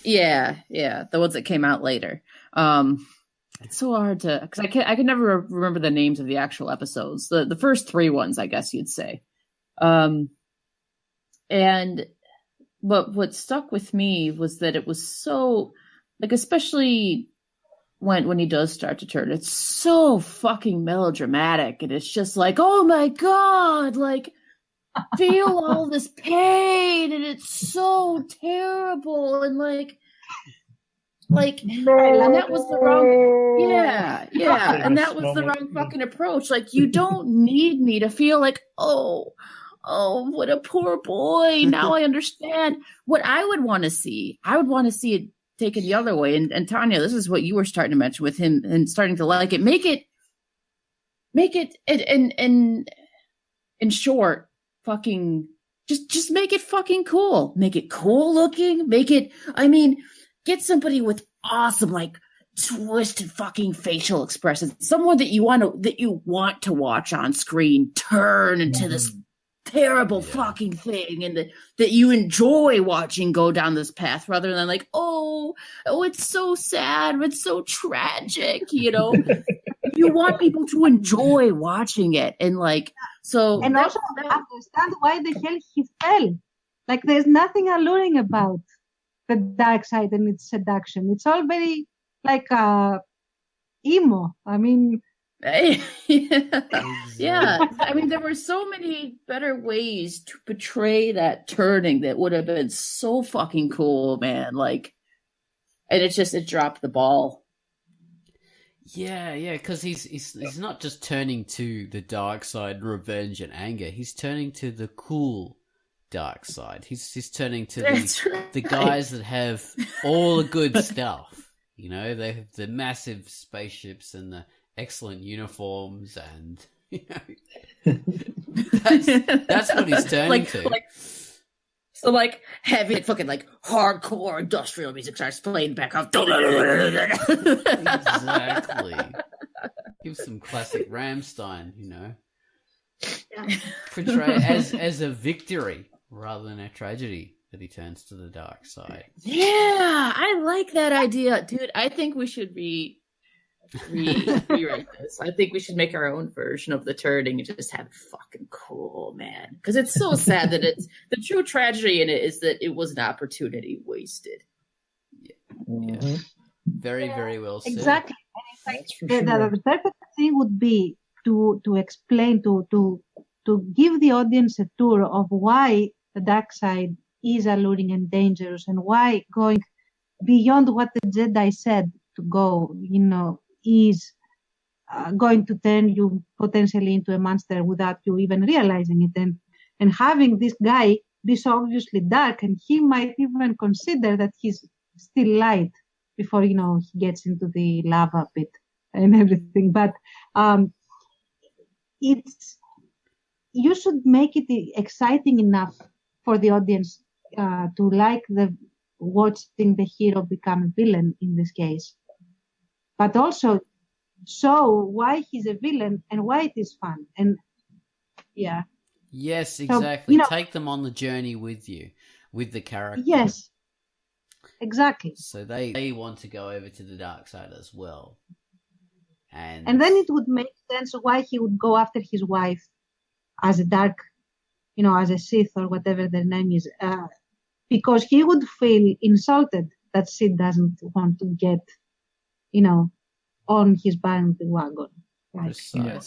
the ones that came out later. It's so hard to, because I can never remember the names of the actual episodes. The first three ones, I guess you'd say. But what stuck with me was that it was so, like, especially when he does start to turn, it's so fucking melodramatic, and it's just like, oh my god, like, feel all this pain, and it's so terrible, and like, and that was the wrong, and that was the wrong fucking approach. Like, you don't need me to feel like, oh, what a poor boy. Now I understand. What I would want to see, it taken the other way. And Tanya, this is what you were starting to mention with him and starting to like it. Make it in short, fucking just make it fucking cool. Make it cool looking. Get somebody with awesome, like twisted fucking facial expressions. Someone that you want to watch on screen turn into this terrible fucking thing, and that you enjoy watching go down this path, rather than like, oh, it's so sad, it's so tragic, you want people to enjoy watching it, and like, so, and also understand why the hell he fell. Like, there's nothing alluring about the dark side and its seduction. It's all very like emo. I mean, yeah. I mean, there were so many better ways to portray that turning that would have been so fucking cool, man. Like, and it dropped the ball. Yeah, because he's not just turning to the dark side, revenge and anger. He's turning to the cool dark side. He's turning to the guys that have all the good stuff. They have the massive spaceships and the excellent uniforms, and that's what he's turning to. So heavy fucking hardcore industrial music starts playing back up. Exactly. Give some classic Rammstein, Portray it as a victory rather than a tragedy that he turns to the dark side. Yeah, I like that idea, dude. I think we should rewrite this. I think we should make our own version of the turning and just have it fucking cool, man. Because it's so sad that it's the true tragedy in it is that it was an opportunity wasted. Yeah. Very, very well said. Exactly. And it's like the perfect thing would be to explain, to give the audience a tour of why the dark side is alluring and dangerous, and why going beyond what the Jedi said to go, is going to turn you potentially into a monster without you even realizing it, and having this guy be so obviously dark, and he might even consider that he's still light before he gets into the lava pit and everything. But you should make it exciting enough for the audience to like watching the hero become a villain in this case, but also show why he's a villain and why it is fun. And yes, exactly. So, take them on the journey with you, with the character. Yes, exactly. So they want to go over to the dark side as well, and then it would make sense why he would go after his wife as a dark, as a Sith or whatever their name is, because he would feel insulted that Sid doesn't want to get, on his bandwagon. Like,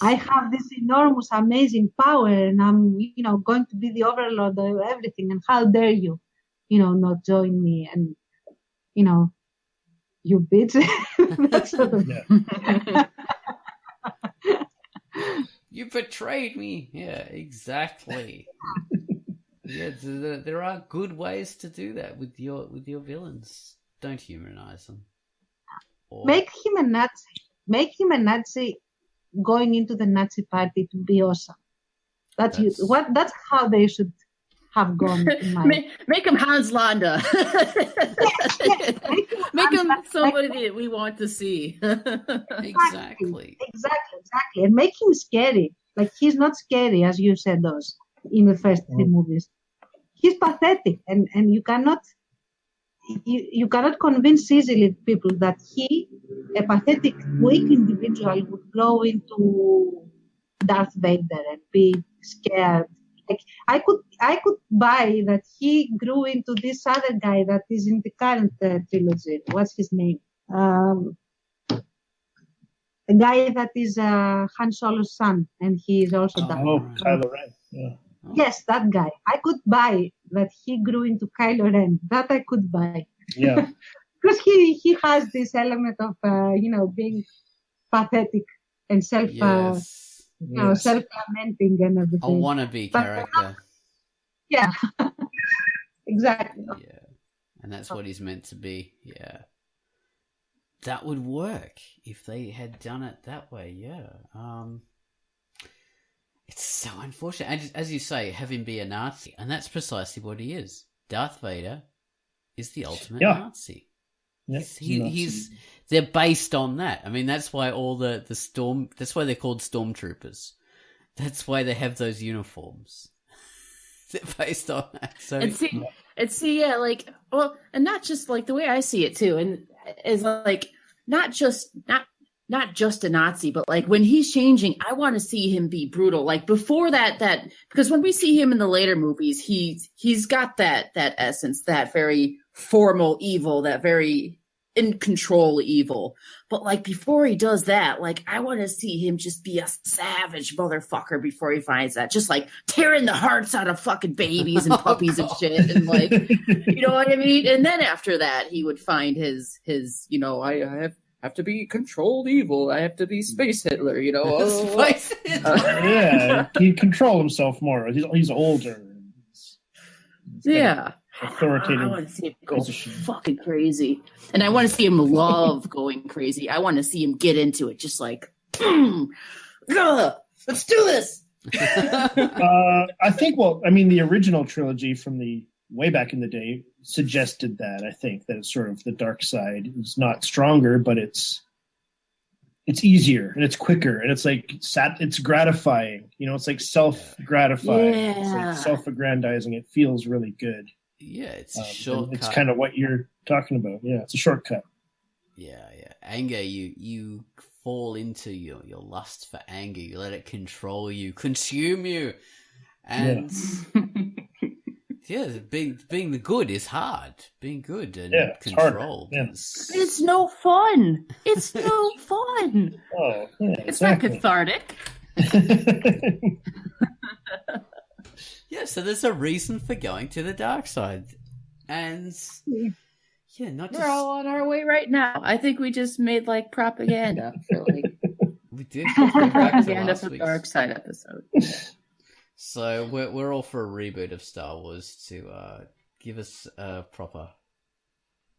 I have this enormous, amazing power, and I'm, going to be the overlord of everything. And how dare you, not join me? And, you bitch. That sort of. Yeah. You betrayed me. Yeah, exactly. Yeah, there are good ways to do that with your villains. Don't humanize them. Make him a Nazi. Make him a Nazi going into the Nazi party to be awesome. That's how they should have gone. Make him Hans Landa. Make him somebody that we want to see. Exactly. And make him scary. Like, he's not scary, as you said those in the first three movies. He's pathetic, and you cannot convince easily people that a pathetic, weak individual, would grow into Darth Vader and be scared. Like, I could buy that he grew into this other guy that is in the current trilogy. What's his name? The guy that is Han Solo's son, and he is also Kylo Ren. Yeah. Yes, that guy. I could buy that he grew into Kylo Ren. That I could buy. Yeah. Because he has this element of being pathetic and self-lamenting and everything. A wannabe character. Yeah. Exactly. Yeah. And that's what he's meant to be. Yeah. That would work if they had done it that way. Yeah. It's so unfortunate. And as you say, have him be a Nazi. And that's precisely what he is. Darth Vader is the ultimate Nazi. Yeah, they're based on that. I mean, that's why that's why they're called stormtroopers. That's why they have those uniforms. They're based on that. So and not just like the way I see it too, and is like not just a Nazi, but like when he's changing, I want to see him be brutal. Like before that because when we see him in the later movies, he's got that essence, that very formal evil, that very in control evil. But like before he does that, like I want to see him just be a savage motherfucker before he finds that, just like tearing the hearts out of fucking babies and puppies and shit, and like, you know what I mean? And then after that, he would find his I have to be controlled evil. I have to be Space Hitler, Space Hitler. Yeah, he control himself more. He's older. Yeah. Authoritative. I want to see him go fucking crazy. And I want to see him love going crazy. I want to see him get into it, just like, let's do this. I think, the original trilogy from the way back in the day suggested that. I think that it's sort of the dark side is not stronger, but it's easier and it's quicker and it's like it's gratifying. It's like self-gratifying. Yeah. It's like self-aggrandizing. It feels really good. Yeah, it's a shortcut. It's kind of what you're talking about. Yeah, it's a shortcut. Yeah. Anger, you fall into your lust for anger. You let it control you, consume you. And being the good is hard. Being good and controlled. Yeah. It's no fun. It's no fun. Oh, yeah, it's not cathartic. Yeah, so there's a reason for going to the dark side. And not just... We're all on our way right now. I think we just made like propaganda for like we did propaganda for the dark side episode. So we're all for a reboot of Star Wars to give us a proper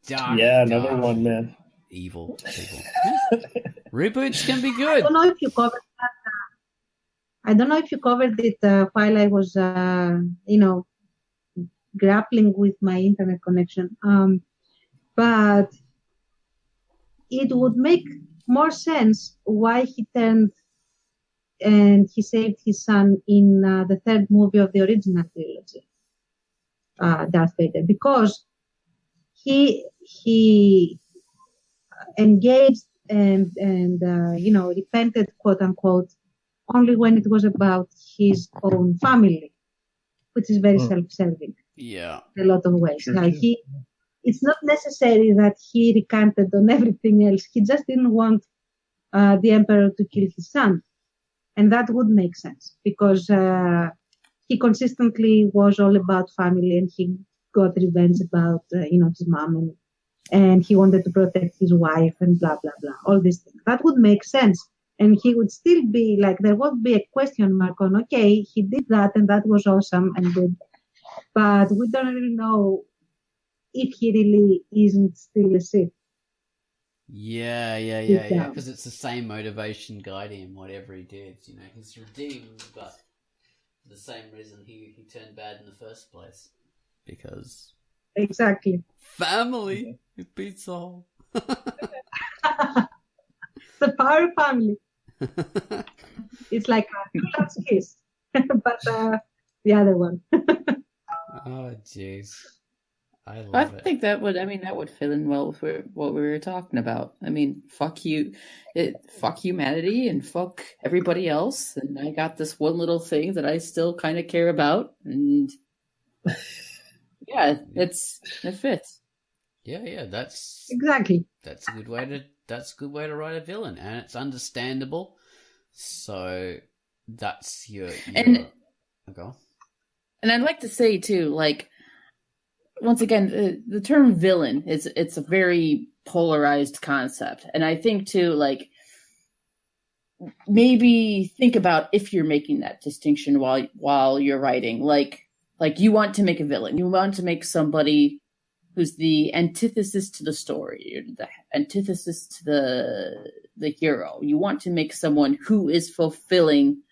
dark, another one, man. Evil people. Reboots can be good. I don't know if you covered that. I don't know if you covered it while I was, grappling with my internet connection. But it would make more sense why he turned and he saved his son in the third movie of the original trilogy, Darth Vader, because he engaged and repented, quote unquote, only when it was about his own family, which is very self-serving. Yeah, in a lot of ways. Sure, Like it's not necessary that he recanted on everything else. He just didn't want the emperor to kill his son. And that would make sense because he consistently was all about family and he got revenge about, his mom and he wanted to protect his wife and blah, blah, blah, all these things. That would make sense. And he would still be like, there would be a question mark on, okay, he did that and that was awesome and good. But we don't really know if he really isn't still a Sith. Yeah. Because it's the same motivation guiding him, whatever he did. He's redeemed, but for the same reason he turned bad in the first place. Because exactly family, it beats all. The power of family. It's like a two kiss, but the other one. Oh, jeez. I think that would fit in well with what we were talking about. I mean, fuck you, fuck humanity and fuck everybody else. And I got this one little thing that I still kind of care about. And yeah, it fits. Yeah, that's exactly. That's a good way to write a villain, and it's understandable. So that's your and okay. And I'd like to say too, like, once again, the term villain it's a very polarized concept, and I think too, like, maybe think about if you're making that distinction while you're writing, like you want to make a villain, you want to make somebody who's the antithesis to the story, the antithesis to the hero. You want to make someone who is fulfilling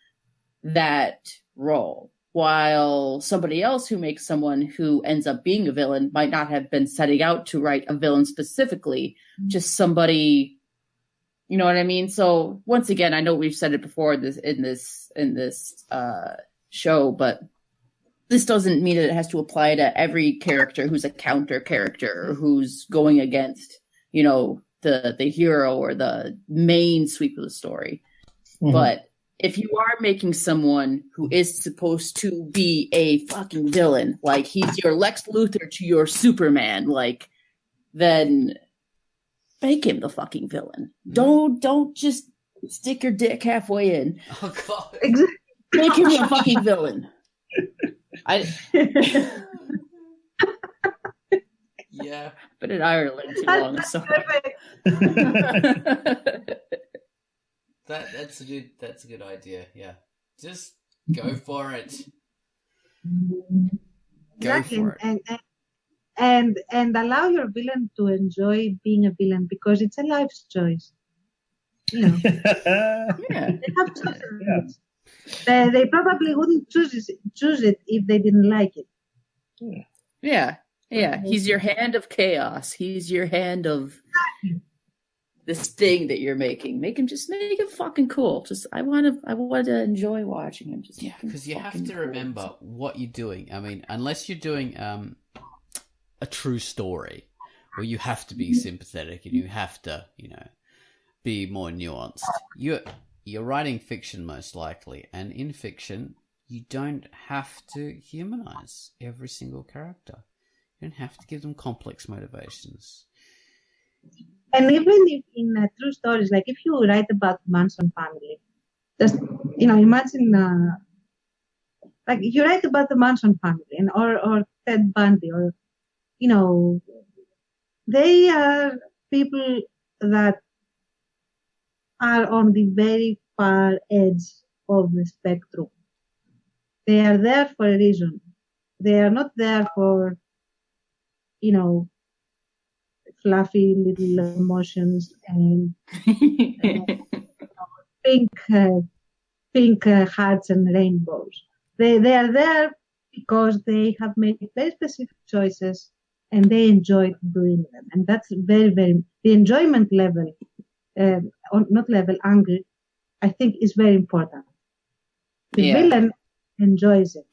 that role. while somebody else who makes someone who ends up being a villain might not have been setting out to write a villain specifically, just somebody, you know what I mean? So once again, I know we've said it before in this show, but this doesn't mean that it has to apply to every character who's a counter character or who's going against, the hero or the main sweep of the story. Mm-hmm. But if you are making someone who is supposed to be a fucking villain, like he's your Lex Luthor to your Superman, like, then make him the fucking villain. Don't just stick your dick halfway in. Oh God! Make him a fucking villain. Yeah, been in Ireland too long. Sorry. That's a good idea. Yeah, just go for it. Go for it. And allow your villain to enjoy being a villain, because it's a life's choice. Yeah. They have chosen it. They probably wouldn't choose it if they didn't like it. Yeah. He's your hand of chaos. He's your hand of this thing that you're making. Make him fucking cool. I want to enjoy watching him. Because you have to remember what you're doing. I mean, unless you're doing a true story where you have to be sympathetic and you have to, be more nuanced. You're writing fiction most likely, and in fiction, you don't have to humanize every single character. You don't have to give them complex motivations. And even if in true stories, like if you write about Manson family, just imagine like if you write about the Manson family or Ted Bundy, or they are people that are on the very far edge of the spectrum. They are there for a reason. They are not there for, fluffy little emotions and pink hearts and rainbows. They are there because they have made very specific choices and they enjoy doing them. And that's very, very, the enjoyment level, or not level, angle, I think is very important. The villain enjoys it.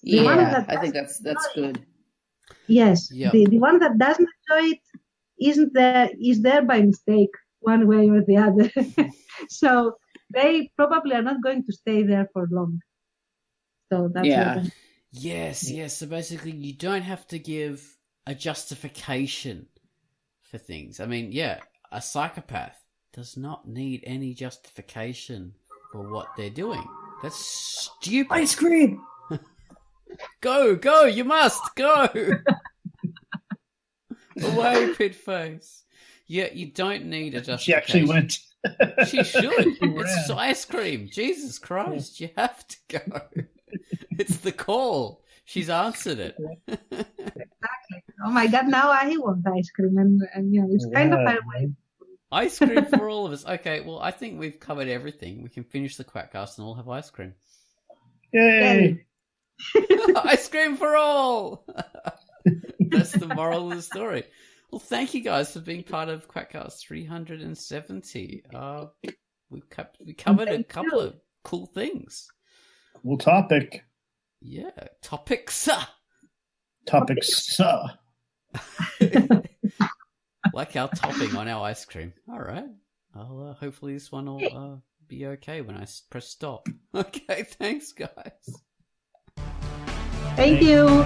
I think that's good. Yes, yep. The one that doesn't enjoy it is there by mistake, one way or the other. So they probably are not going to stay there for long. So that's Yes. So basically, you don't have to give a justification for things. I mean, a psychopath does not need any justification for what they're doing. That's stupid. Ice cream! Go, you must, go! Away, pit face. Yeah, you don't need a justification. She actually went. She should. It's ice cream. Jesus Christ, you have to go. It's the call. She's answered it. Exactly. Oh my God, now I want ice cream. And it's kind of a way. Ice cream for all of us. Okay, well, I think we've covered everything. We can finish the Quackcast and all have ice cream. Yay! Ice cream for all! That's the moral of the story. Well, thank you guys for being part of Quackcast 370. We covered a couple of cool things. Cool topic. Yeah, topics. Topics. Like our topping on our ice cream. All right. Hopefully this one will be okay when I press stop. Okay, thanks, guys. Thank you.